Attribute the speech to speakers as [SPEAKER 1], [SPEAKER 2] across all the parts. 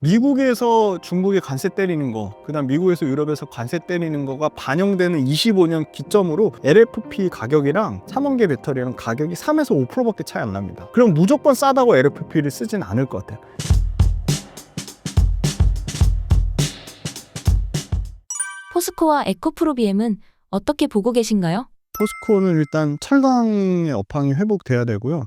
[SPEAKER 1] 미국에서 중국에 관세 때리는 거, 그다음 미국에서 유럽에서 관세 때리는 거가 반영되는 25년 기점으로 LFP 가격이랑 삼원계 배터리랑 가격이 3에서 5%밖에 차이 안 납니다. 그럼 무조건 싸다고 LFP를 쓰진 않을 것 같아요.
[SPEAKER 2] 포스코와 에코프로 BM은 어떻게 보고 계신가요?
[SPEAKER 1] 포스코는 일단 철강의 업황이 회복돼야 되고요.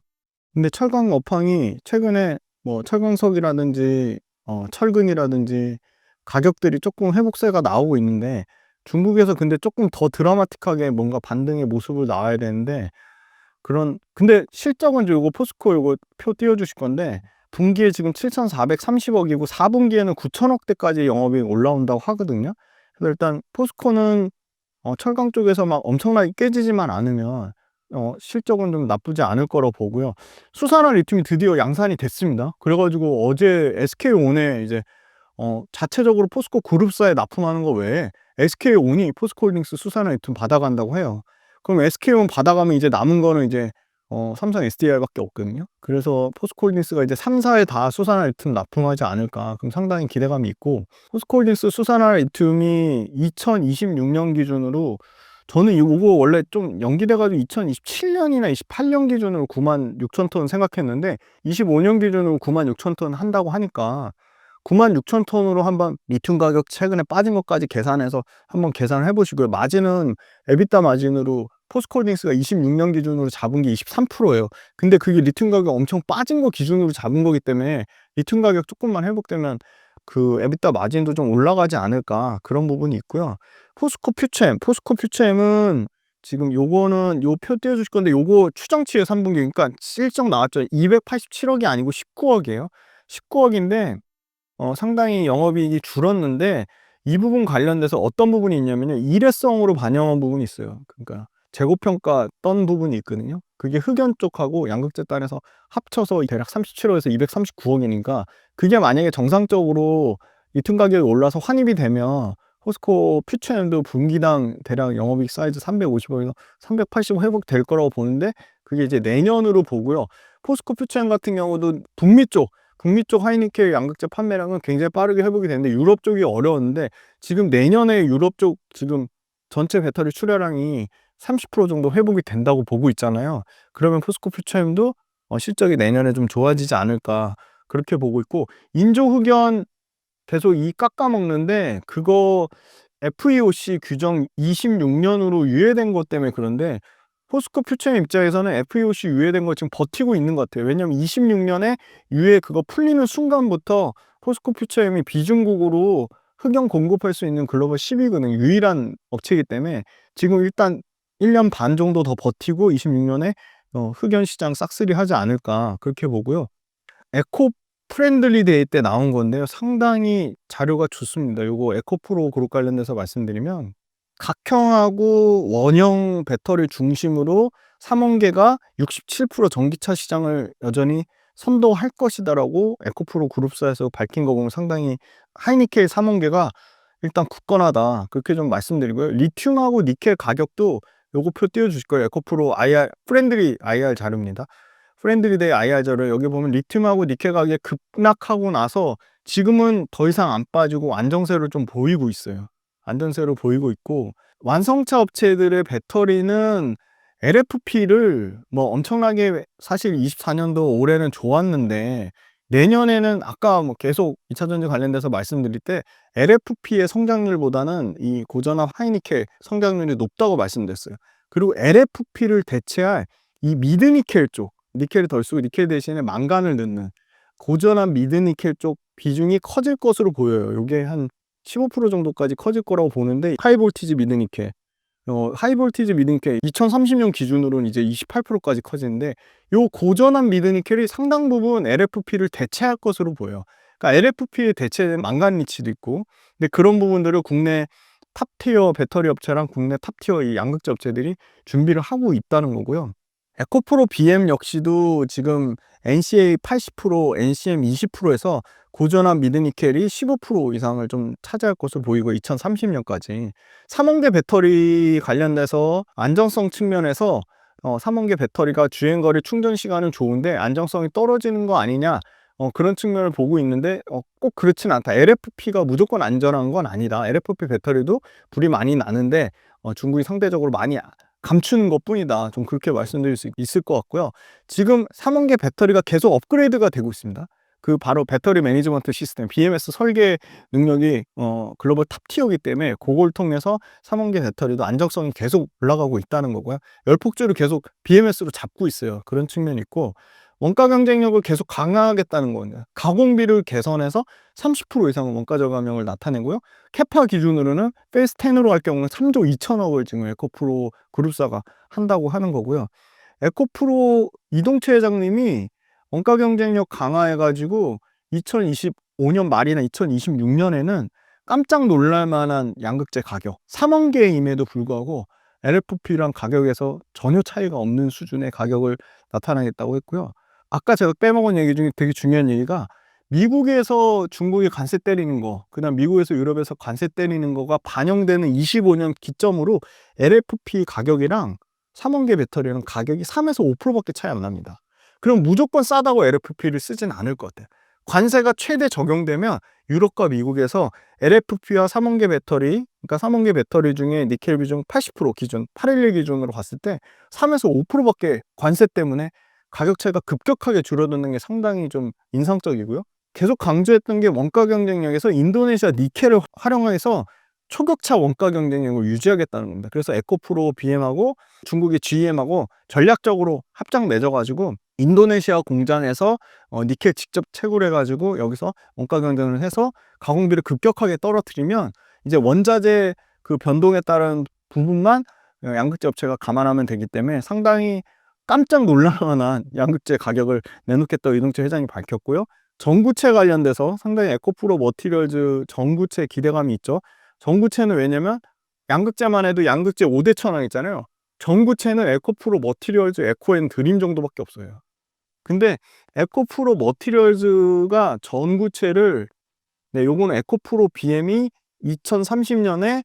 [SPEAKER 1] 근데 철강 업황이 최근에 뭐 철광석이라든지 철근이라든지 가격들이 조금 회복세가 나오고 있는데, 중국에서 근데 조금 더 드라마틱하게 뭔가 반등의 모습을 나와야 되는데, 근데 실적은 요거 포스코 요거 표 띄워주실 건데, 분기에 지금 7,430억이고 4분기에는 9천억대까지 영업이 올라온다고 하거든요. 그래서 일단 포스코는 철강 쪽에서 막 엄청나게 깨지지만 않으면 실적은 좀 나쁘지 않을 거라고 보고요. 수산화 리튬이 드디어 양산이 됐습니다. 그래가지고 어제 SK온에 이제 자체적으로 포스코 그룹사에 납품하는 거 외에 SK온이 포스코홀딩스 수산화 리튬 받아간다고 해요. 그럼 SK온 받아가면 이제 남은 거는 이제 삼성 SDI밖에 없거든요. 그래서 포스코홀딩스가 이제 3사에 다 수산화 리튬 납품하지 않을까, 그럼 상당히 기대감이 있고, 포스코홀딩스 수산화 리튬이 2026년 기준으로, 저는 이거 원래 좀 연기돼가지고 2027년이나 28년 기준으로 96,000톤 생각했는데 25년 기준으로 96,000톤 한다고 하니까 96,000톤으로 한번 리튬 가격 최근에 빠진 것까지 계산해서 한번 계산을 해보시고요. 마진은 에비타 마진으로 포스코홀딩스가 26년 기준으로 잡은 게 23%예요. 근데 그게 리튬 가격 엄청 빠진 거 기준으로 잡은 거기 때문에 리튬 가격 조금만 회복되면 그 에비타 마진도 좀 올라가지 않을까, 그런 부분이 있고요. 포스코 퓨처엠은 지금 요거는 요 표 띄워주실 건데, 요거 추정치에 3분기, 그러니까 실적 나왔죠. 287억이 아니고 19억이에요. 19억인데 상당히 영업이익이 줄었는데, 이 부분 관련돼서 어떤 부분이 있냐면요, 일회성으로 반영한 부분이 있어요. 그러니까 재고평가 떤 부분이 있거든요. 그게 흑연 쪽하고 양극재단에서 합쳐서 대략 37억에서 239억이니까, 그게 만약에 정상적으로 리튬 가격이 올라서 환입이 되면 포스코 퓨처엠도 분기당 대략 영업이익 사이즈 350억에서 380억 회복될 거라고 보는데, 그게 이제 내년으로 보고요. 포스코 퓨처엠 같은 경우도 북미 쪽 하이니켈 양극재 판매량은 굉장히 빠르게 회복이 되는데, 유럽 쪽이 어려웠는데, 지금 내년에 유럽 쪽 지금 전체 배터리 출하량이 30% 정도 회복이 된다고 보고 있잖아요. 그러면 포스코 퓨처엠도 실적이 내년에 좀 좋아지지 않을까, 그렇게 보고 있고, 인조 흑연 계속 이 깎아먹는데, 그거 FEOC 규정 26년으로 유예된 것 때문에 그런데, 포스코 퓨처엠 입장에서는 FEOC 유예된 거 지금 버티고 있는 것 같아요. 왜냐면 26년에 유예 그거 풀리는 순간부터 포스코 퓨처엠이 비중국으로 흑연 공급할 수 있는 글로벌 10위거든요. 유일한 업체이기 때문에 지금 일단 1년 반 정도 더 버티고 26년에 흑연 시장 싹쓸이 하지 않을까, 그렇게 보고요. 에코 프렌들리 데이 때 나온 건데요, 상당히 자료가 좋습니다. 요거 에코프로 그룹 관련돼서 말씀드리면, 각형하고 원형 배터리 중심으로 삼원계가 67% 전기차 시장을 여전히 선도할 것이다라고 에코프로 그룹사에서 밝힌 거 보면 상당히 하이니켈 삼원계가 일단 굳건하다, 그렇게 좀 말씀드리고요. 리튬하고 니켈 가격도 요거 표 띄워주실 거예요. 에코프로 IR 프렌들리 IR 자료입니다. 프렌들리데이 IR 자료, 여기 보면 리튬하고 니켈 가격이 급락하고 나서 지금은 더 이상 안 빠지고 안정세를 좀 보이고 있어요. 안정세로 보이고 있고, 완성차 업체들의 배터리는 LFP를 뭐 엄청나게, 사실 24년도 올해는 좋았는데, 내년에는 아까 뭐 계속 2차 전지 관련돼서 말씀드릴 때 LFP의 성장률보다는 이 고전압 하이니켈 성장률이 높다고 말씀드렸어요. 그리고 LFP를 대체할 이 미드니켈 쪽, 니켈을 덜 쓰고 니켈 대신에 망간을 넣는 고전압 미드니켈 쪽 비중이 커질 것으로 보여요. 이게 한 15% 정도까지 커질 거라고 보는데, 하이볼티지 미드니켈, 하이볼티지 미드니켈 2030년 기준으로는 이제 28%까지 커지는데, 요 고전압 미드니켈이 상당 부분 LFP를 대체할 것으로 보여요. 그러니까 LFP에 대체된 망간 리치도 있고, 근데 그런 부분들을 국내 탑티어 배터리 업체랑 국내 탑티어 이 양극재 업체들이 준비를 하고 있다는 거고요. 에코프로 BM 역시도 지금 NCA 80%, NCM 20%에서 고전압 미드니켈이 15% 이상을 좀 차지할 것으로 보이고, 2030년까지 삼원계 배터리 관련돼서 안정성 측면에서 삼원계 배터리가 주행거리 충전 시간은 좋은데 안정성이 떨어지는 거 아니냐, 그런 측면을 보고 있는데 꼭 그렇진 않다. LFP가 무조건 안전한 건 아니다. LFP 배터리도 불이 많이 나는데 중국이 상대적으로 많이 감추는 것뿐이다. 좀 그렇게 말씀드릴 수 있을 것 같고요. 지금 3원계 배터리가 계속 업그레이드가 되고 있습니다. 그 바로 배터리 매니지먼트 시스템 BMS 설계 능력이 글로벌 탑 티어이기 때문에 그걸 통해서 3원계 배터리도 안정성이 계속 올라가고 있다는 거고요. 열폭주를 계속 BMS로 잡고 있어요. 그런 측면이 있고, 원가 경쟁력을 계속 강화하겠다는 거냐. 가공비를 개선해서 30% 이상의 원가 저감형을 나타내고요. 캐파 기준으로는 페이스 10으로 할 경우는 3조 2천억을 지금 에코프로 그룹사가 한다고 하는 거고요. 에코프로 이동채 회장님이 원가 경쟁력 강화해가지고 2025년 말이나 2026년에는 깜짝 놀랄 만한 양극재 가격 3원계임에도 불구하고 LFP랑 가격에서 전혀 차이가 없는 수준의 가격을 나타나겠다고 했고요. 아까 제가 빼먹은 얘기 중에 되게 중요한 얘기가, 미국에서 중국이 관세 때리는 거, 그다음 미국에서 유럽에서 관세 때리는 거가 반영되는 25년 기점으로 LFP 가격이랑 3원계 배터리는 가격이 3에서 5%밖에 차이 안 납니다. 그럼 무조건 싸다고 LFP를 쓰진 않을 것 같아요. 관세가 최대 적용되면 유럽과 미국에서 LFP와 3원계 배터리, 그러니까 3원계 배터리 중에 니켈 비중 80% 기준, 811 기준으로 봤을 때 3에서 5%밖에 관세 때문에 가격 차이가 급격하게 줄어드는 게 상당히 좀 인상적이고요. 계속 강조했던 게 원가 경쟁력에서 인도네시아 니켈을 활용해서 초격차 원가 경쟁력을 유지하겠다는 겁니다. 그래서 에코프로 BM하고 중국의 GM하고 전략적으로 합작 맺어가지고 인도네시아 공장에서 니켈 직접 채굴해가지고 여기서 원가 경쟁을 해서 가공비를 급격하게 떨어뜨리면 이제 원자재 그 변동에 따른 부분만 양극재 업체가 감안하면 되기 때문에 상당히 깜짝 놀랄 만한 양극재 가격을 내놓겠다고 이동채 회장이 밝혔고요. 전구체 관련돼서 상당히 에코프로 머티리얼즈 전구체 기대감이 있죠. 전구체는 왜냐면 양극재만 해도 양극재 5대 천왕 있잖아요. 전구체는 에코프로 머티리얼즈, 에코앤 드림 정도밖에 없어요. 근데 에코프로 머티리얼즈가 전구체를, 요거는 에코프로 BM이 2030년에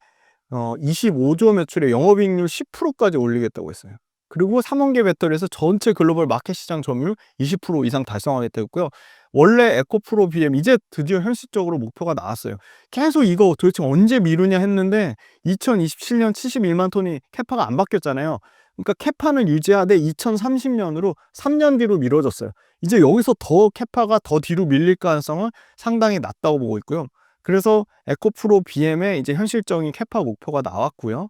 [SPEAKER 1] 25조 매출에 영업이익률 10%까지 올리겠다고 했어요. 그리고 3원계 배터리에서 전체 글로벌 마켓 시장 점유율 20% 이상 달성하겠다고 했고요. 원래 에코프로 BM 이제 드디어 현실적으로 목표가 나왔어요. 계속 이거 도대체 언제 미루냐 했는데 2027년 71만 톤이 캐파가 안 바뀌었잖아요. 그러니까 캐파는 유지하되 2030년으로 3년 뒤로 미뤄졌어요. 이제 여기서 더 캐파가 더 뒤로 밀릴 가능성은 상당히 낮다고 보고 있고요. 그래서 에코프로 BM의 이제 현실적인 캐파 목표가 나왔고요.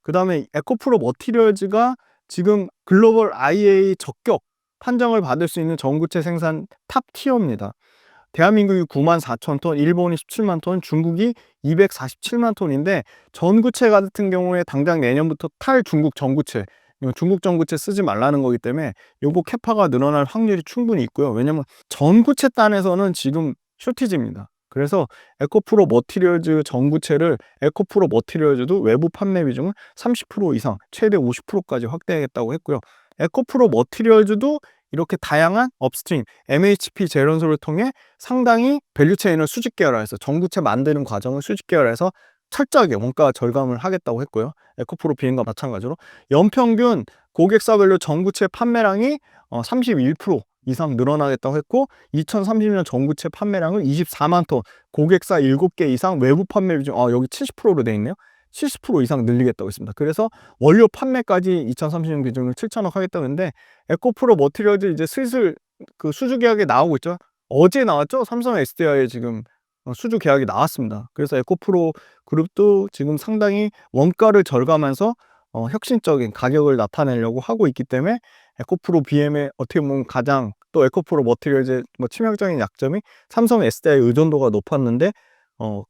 [SPEAKER 1] 그 다음에 에코프로 머티리얼즈가 지금 글로벌 IA 적격 판정을 받을 수 있는 전구체 생산 탑 티어입니다. 대한민국이 94,000톤, 일본이 17만 톤, 중국이 247만 톤인데, 전구체 같은 경우에 당장 내년부터 탈 중국 전구체, 중국 전구체 쓰지 말라는 거기 때문에 요거 캐파가 늘어날 확률이 충분히 있고요. 왜냐면 전구체 단에서는 지금 쇼티지입니다. 그래서 에코프로 머티리얼즈 전구체를 에코프로 머티리얼즈도 외부 판매 비중을 30% 이상, 최대 50%까지 확대하겠다고 했고요. 에코프로 머티리얼즈도 이렇게 다양한 업스트림, MHP 재련소를 통해 상당히 밸류체인을 수직 계열화해서 전구체 만드는 과정을 수직 계열화해서 철저하게 원가 절감을 하겠다고 했고요. 에코프로 BM과 마찬가지로 연평균 고객사별로 전구체 판매량이 31% 이상 늘어나겠다고 했고, 2030년 전구체 판매량은 24만 톤, 고객사 7개 이상 외부 판매 비중, 여기 70%로 돼 있네요. 70% 이상 늘리겠다고 했습니다. 그래서 원료 판매까지 2030년 기준으로 7천억 하겠다고 했는데, 에코프로 머티리얼즈 이제 슬슬 그 수주 계약이 나오고 있죠. 어제 나왔죠. 삼성 SDI에 지금 수주 계약이 나왔습니다. 그래서 에코프로 그룹도 지금 상당히 원가를 절감하면서 혁신적인 가격을 나타내려고 하고 있기 때문에 에코프로 BM의 어떻게 보면 가장, 또 에코프로 머티리얼즈의 치명적인 약점이 삼성 SDI 의존도가 높았는데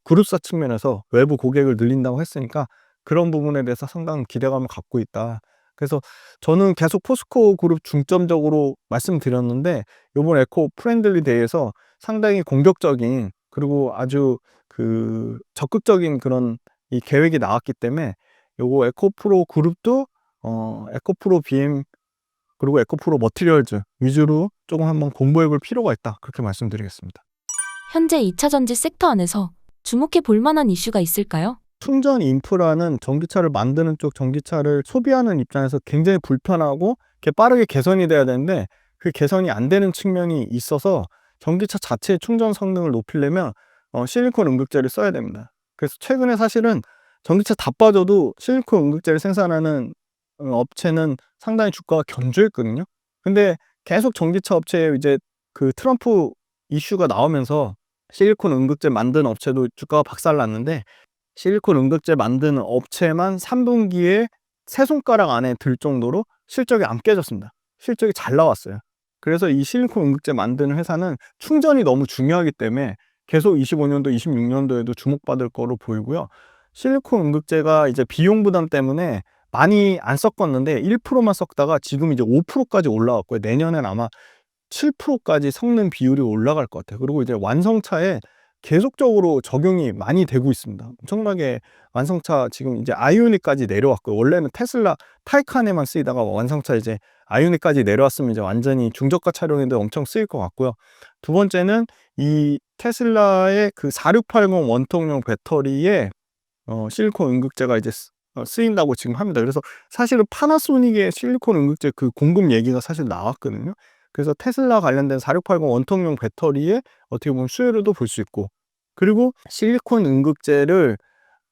[SPEAKER 1] 그룹사 측면에서 외부 고객을 늘린다고 했으니까 그런 부분에 대해서 상당한 기대감을 갖고 있다. 그래서 저는 계속 포스코 그룹 중점적으로 말씀드렸는데, 요번 에코 프렌들리 데이에서 상당히 공격적인, 그리고 아주 그 적극적인 그런 이 계획이 나왔기 때문에 요거 에코프로 그룹도 에코프로 BM 그리고 에코프로 머티리얼즈 위주로 조금 한번 공부해 볼 필요가 있다, 그렇게 말씀드리겠습니다.
[SPEAKER 2] 현재 2차 전지 섹터 안에서 주목해 볼 만한 이슈가 있을까요?
[SPEAKER 1] 충전 인프라는 전기차를 만드는 쪽, 전기차를 소비하는 입장에서 굉장히 불편하고 빠르게 개선이 돼야 되는데 그 개선이 안 되는 측면이 있어서 전기차 자체의 충전 성능을 높이려면 실리콘 음극재를 써야 됩니다. 그래서 최근에 사실은 전기차 다 빠져도 실리콘 음극재를 생산하는 업체는 상당히 주가가 견조했거든요. 근데 계속 전기차 업체에 이제 그 트럼프 이슈가 나오면서 실리콘 음극재 만드는 업체도 주가가 박살났는데, 실리콘 음극재 만드는 업체만 3분기에 세 손가락 안에 들 정도로 실적이 안 깨졌습니다. 실적이 잘 나왔어요. 그래서 이 실리콘 음극재 만드는 회사는 충전이 너무 중요하기 때문에 계속 25년도, 26년도에도 주목받을 거로 보이고요. 실리콘 음극재가 이제 비용 부담 때문에 많이 안 섞었는데 1%만 섞다가 지금 이제 5%까지 올라왔고요. 내년엔 아마 7%까지 섞는 비율이 올라갈 것 같아요. 그리고 이제 완성차에 계속적으로 적용이 많이 되고 있습니다. 엄청나게 완성차 지금 이제 아이오닉까지 내려왔고요. 원래는 테슬라 타이칸에만 쓰이다가 완성차 이제 아이오닉까지 내려왔으면 이제 완전히 중저가 차량인데 엄청 쓰일 것 같고요. 두 번째는 이 테슬라의 그 4680 원통형 배터리에 실리콘 음극재가 이제 쓰인다고 지금 합니다. 그래서 사실은 파나소닉의 실리콘 음극재 그 공급 얘기가 사실 나왔거든요. 그래서 테슬라 관련된 4680 원통형 배터리에 어떻게 보면 수혜로도 볼 수 있고, 그리고 실리콘 음극재를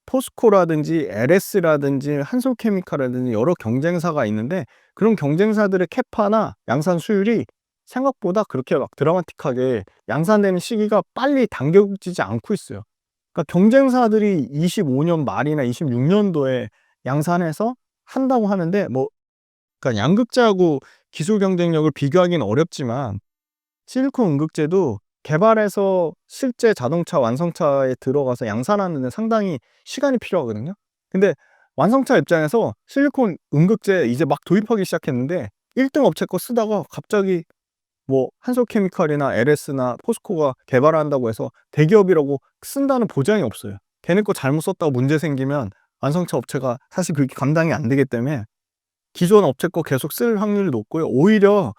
[SPEAKER 1] 포스코라든지 LS라든지 한솔케미칼이라든지 여러 경쟁사가 있는데, 그런 경쟁사들의 캐파나 양산 수율이 생각보다 그렇게 막 드라마틱하게 양산되는 시기가 빨리 당겨지지 않고 있어요. 그러니까 경쟁사들이 25년 말이나 26년도에 양산해서 한다고 하는데, 뭐 그러니까 양극재하고 기술 경쟁력을 비교하기는 어렵지만 실리콘 음극재도 개발해서 실제 자동차 완성차에 들어가서 양산하는 데 상당히 시간이 필요하거든요. 근데 완성차 입장에서 실리콘 음극재 이제 막 도입하기 시작했는데 1등 업체 거 쓰다가 갑자기 뭐 한솔케미칼이나 LS나 포스코가 개발한다고 해서 대기업이라고 쓴다는 보장이 없어요. 걔네 거 잘못 썼다고 문제 생기면 완성차 업체가 사실 그렇게 감당이 안 되기 때문에 기존 업체 거 계속 쓸 확률이 높고요. 오히려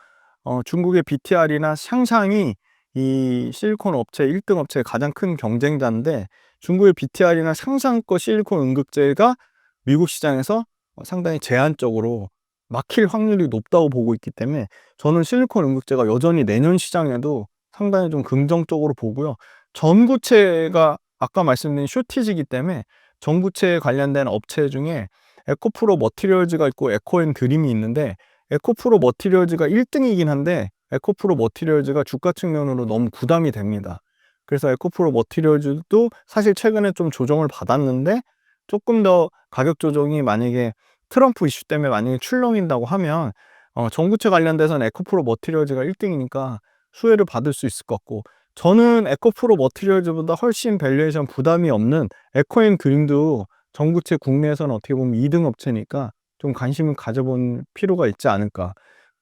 [SPEAKER 1] 중국의 BTR이나 샹샹이 이 실리콘 업체 1등 업체의 가장 큰 경쟁자인데, 중국의 BTR이나 샹샹 거 실리콘 음극재가 미국 시장에서 상당히 제한적으로 막힐 확률이 높다고 보고 있기 때문에 저는 실리콘 음극재가 여전히 내년 시장에도 상당히 좀 긍정적으로 보고요. 전구체가 아까 말씀드린 쇼티지이기 때문에 전구체 관련된 업체 중에 에코프로 머티리얼즈가 있고 에코앤드림이 있는데, 에코프로 머티리얼즈가 1등이긴 한데 에코프로 머티리얼즈가 주가 측면으로 너무 부담이 됩니다. 그래서 에코프로 머티리얼즈도 사실 최근에 좀 조정을 받았는데, 조금 더 가격 조정이 만약에 트럼프 이슈 때문에 만약에 출렁인다고 하면 전구체 관련돼서는 에코프로 머티리얼즈가 1등이니까 수혜를 받을 수 있을 것 같고, 저는 에코프로 머티리얼즈보다 훨씬 밸류에이션 부담이 없는 에코앤드림도 전구체 국내에서는 어떻게 보면 2등 업체니까 좀 관심을 가져볼 필요가 있지 않을까,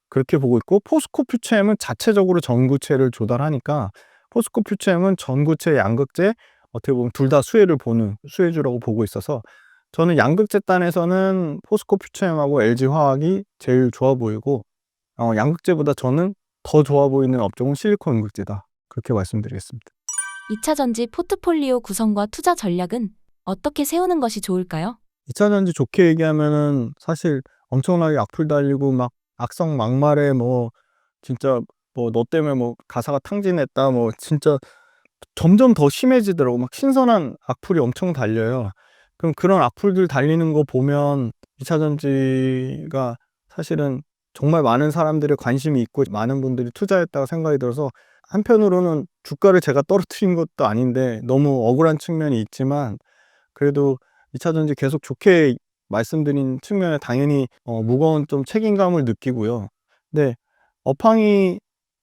[SPEAKER 1] 그렇게 보고 있고, 포스코 퓨처엠은 자체적으로 전구체를 조달하니까 포스코 퓨처엠은 전구체, 양극재 어떻게 보면 둘 다 수혜를 보는 수혜주라고 보고 있어서 저는 양극재 단에서는 포스코 퓨처엠하고 LG화학이 제일 좋아 보이고, 양극재보다 저는 더 좋아 보이는 업종은 실리콘 음극재다, 그렇게 말씀드리겠습니다.
[SPEAKER 2] 2차 전지 포트폴리오 구성과 투자 전략은 어떻게 세우는 것이 좋을까요?
[SPEAKER 1] 2차 전지 좋게 얘기하면은 사실 엄청나게 악플 달리고 막 악성 막말에 뭐 진짜 뭐 너 때문에 뭐 가사가 탕진했다 뭐 진짜 점점 더 심해지더라고. 막 신선한 악플이 엄청 달려요. 그럼 그런 악플들 달리는 거 보면 2차 전지가 사실은 정말 많은 사람들의 관심이 있고 많은 분들이 투자했다고 생각이 들어서, 한편으로는 주가를 제가 떨어뜨린 것도 아닌데 너무 억울한 측면이 있지만, 그래도 2차 전지 계속 좋게 말씀드린 측면에 당연히 무거운 좀 책임감을 느끼고요. 근데 업황이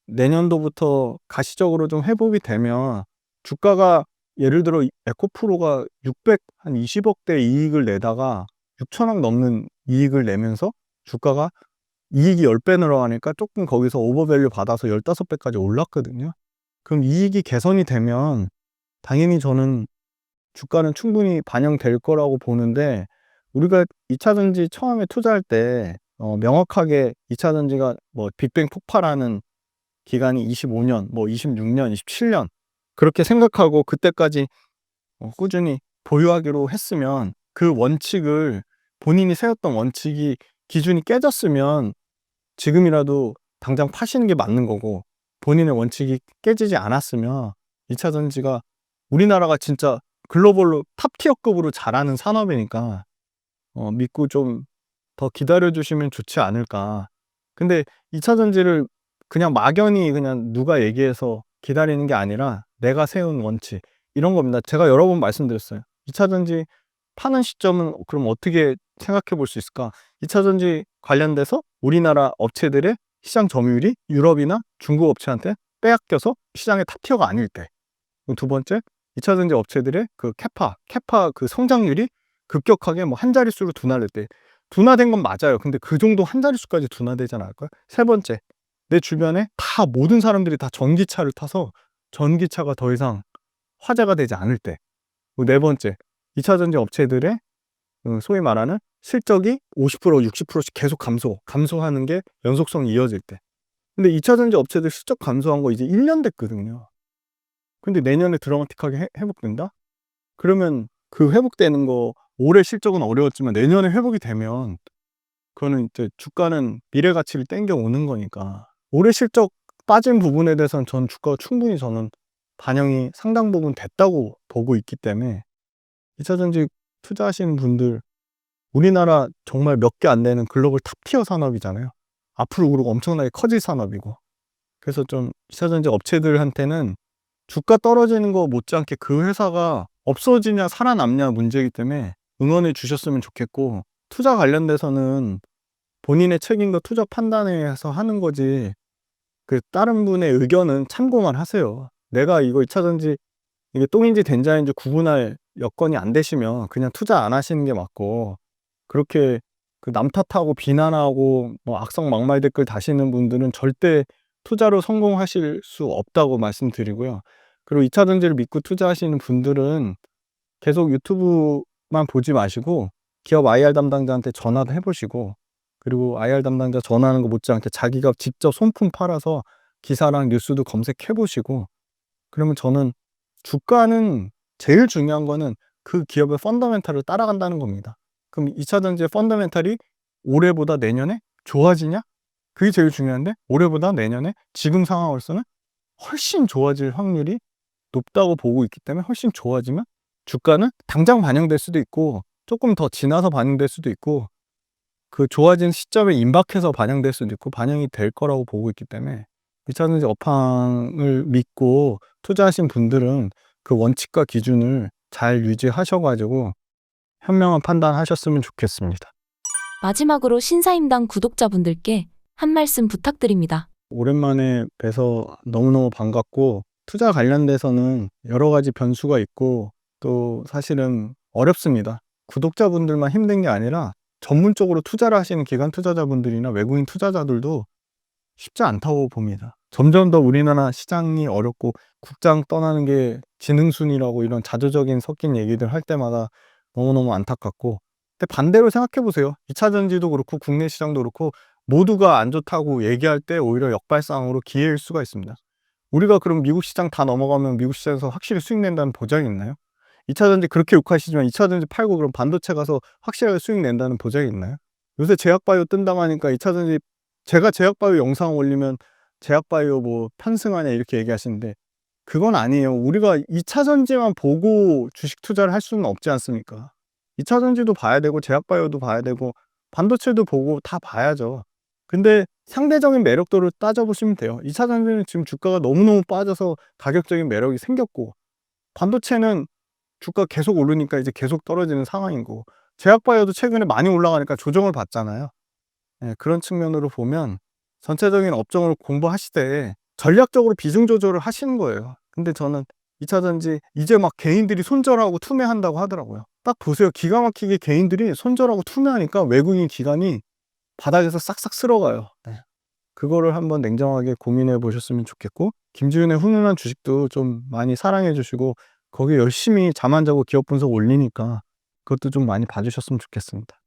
[SPEAKER 1] 내년도부터 가시적으로 좀 회복이 되면 주가가, 예를 들어 에코프로가 620억대 이익을 내다가 6천억 넘는 이익을 내면서 주가가 이익이 10배 늘어나니까 조금 거기서 오버밸류 받아서 15배까지 올랐거든요. 그럼 이익이 개선이 되면 당연히 저는 주가는 충분히 반영될 거라고 보는데, 우리가 2차 전지 처음에 투자할 때 명확하게 2차 전지가 뭐 빅뱅 폭발하는 기간이 25년, 뭐 26년, 27년 그렇게 생각하고 그때까지 꾸준히 보유하기로 했으면, 그 원칙을, 본인이 세웠던 원칙이 기준이 깨졌으면 지금이라도 당장 파시는 게 맞는 거고, 본인의 원칙이 깨지지 않았으면 2차 전지가 우리나라가 진짜 글로벌로 탑티어급으로 잘하는 산업이니까 믿고 좀 더 기다려 주시면 좋지 않을까. 근데 2차 전지를 그냥 막연히 그냥 누가 얘기해서 기다리는 게 아니라 내가 세운 원칙 이런 겁니다. 제가 여러 번 말씀드렸어요. 2차 전지 파는 시점은 그럼 어떻게 생각해 볼 수 있을까? 2차 전지 관련돼서 우리나라 업체들의 시장 점유율이 유럽이나 중국 업체한테 빼앗겨서 시장의 탑티어가 아닐 때. 그리고 두 번째, 2차 전지 업체들의 그 캐파 그 성장률이 급격하게 뭐 한 자릿수로 둔화될 때. 둔화된 건 맞아요. 근데 그 정도 한 자릿수까지 둔화되지 않을까요? 세 번째, 내 주변에 다 모든 사람들이 다 전기차를 타서 전기차가 더 이상 화제가 되지 않을 때. 그리고 네 번째, 2차 전지 업체들의 소위 말하는 실적이 50% 60%씩 계속 감소하는 게 연속성이 이어질 때. 근데 2차 전지 업체들 실적 감소한 거 이제 1년 됐거든요. 근데 내년에 드라마틱하게 회복된다? 그러면 그 회복되는 거 올해 실적은 어려웠지만 내년에 회복이 되면 그거는 이제 주가는 미래 가치를 땡겨오는 거니까 올해 실적 빠진 부분에 대해서는 전 주가가 충분히 저는 반영이 상당 부분 됐다고 보고 있기 때문에 2차 전지 투자하시는 분들 우리나라 정말 몇 개 안 되는 글로벌 탑티어 산업이잖아요. 앞으로 그리고 엄청나게 커질 산업이고. 그래서 좀 2차 전지 업체들한테는 주가 떨어지는 거 못지않게 그 회사가 없어지냐 살아남냐 문제이기 때문에 응원해 주셨으면 좋겠고, 투자 관련돼서는 본인의 책임과 투자 판단에 의해서 하는 거지 그 다른 분의 의견은 참고만 하세요. 내가 이거 2차 전지 이게 똥인지 된장인지 구분할 여건이 안 되시면 그냥 투자 안 하시는 게 맞고, 그렇게 그 남 탓하고 비난하고 뭐 악성막말 댓글 다시는 분들은 절대 투자로 성공하실 수 없다고 말씀드리고요. 그리고 2차 전지를 믿고 투자하시는 분들은 계속 유튜브만 보지 마시고 기업 IR 담당자한테 전화도 해보시고, 그리고 IR 담당자 전화하는 거 못지않게 자기가 직접 손품 팔아서 기사랑 뉴스도 검색해 보시고, 그러면 저는 주가는 제일 중요한 거는 그 기업의 펀더멘탈을 따라간다는 겁니다. 그럼 2차 전지의 펀더멘탈이 올해보다 내년에 좋아지냐? 그게 제일 중요한데, 올해보다 내년에 지금 상황으로서는 훨씬 좋아질 확률이 높다고 보고 있기 때문에 훨씬 좋아지면 주가는 당장 반영될 수도 있고 조금 더 지나서 반영될 수도 있고 그 좋아진 시점에 임박해서 반영될 수도 있고 반영이 될 거라고 보고 있기 때문에 2차 전지 업황을 믿고 투자하신 분들은 그 원칙과 기준을 잘 유지하셔가지고 현명한 판단하셨으면 좋겠습니다.
[SPEAKER 2] 마지막으로 신사임당 구독자분들께 한 말씀 부탁드립니다.
[SPEAKER 1] 오랜만에 뵈서 너무너무 반갑고, 투자 관련돼서는 여러 가지 변수가 있고 또 사실은 어렵습니다. 구독자분들만 힘든 게 아니라 전문적으로 투자를 하시는 기관 투자자분들이나 외국인 투자자들도 쉽지 않다고 봅니다. 점점 더 우리나라 시장이 어렵고 국장 떠나는 게 지능순이라고 이런 자조적인 섞인 얘기들 할 때마다 너무너무 안타깝고, 근데 반대로 생각해 보세요. 2차 전지도 그렇고 국내 시장도 그렇고 모두가 안 좋다고 얘기할 때 오히려 역발상으로 기회일 수가 있습니다. 우리가 그럼 미국 시장 다 넘어가면 미국 시장에서 확실히 수익 낸다는 보장이 있나요? 2차 전지 그렇게 욕하시지만 2차 전지 팔고 그럼 반도체 가서 확실하게 수익 낸다는 보장이 있나요? 요새 제약바이오 뜬다고 하니까 2차 전지, 제가 제약바이오 영상 올리면 제약바이오 뭐 편승하냐 이렇게 얘기하시는데 그건 아니에요. 우리가 2차 전지만 보고 주식 투자를 할 수는 없지 않습니까? 2차 전지도 봐야 되고 제약바이오도 봐야 되고 반도체도 보고 다 봐야죠. 근데 상대적인 매력도를 따져보시면 돼요. 2차 전지는 지금 주가가 너무너무 빠져서 가격적인 매력이 생겼고, 반도체는 주가 계속 오르니까 이제 계속 떨어지는 상황인 거고, 제약바이오도 최근에 많이 올라가니까 조정을 받잖아요. 예, 그런 측면으로 보면 전체적인 업종을 공부하시되 전략적으로 비중 조절을 하시는 거예요. 근데 저는 2차 전지 이제 막 개인들이 손절하고 투매한다고 하더라고요. 딱 보세요. 기가 막히게 개인들이 손절하고 투매하니까 외국인 기관이 바닥에서 싹싹 쓸어가요. 네. 그거를 한번 냉정하게 고민해 보셨으면 좋겠고, 김지윤의 훈훈한 주식도 좀 많이 사랑해 주시고 거기 열심히 잠 안 자고 기업 분석 올리니까 그것도 좀 많이 봐주셨으면 좋겠습니다.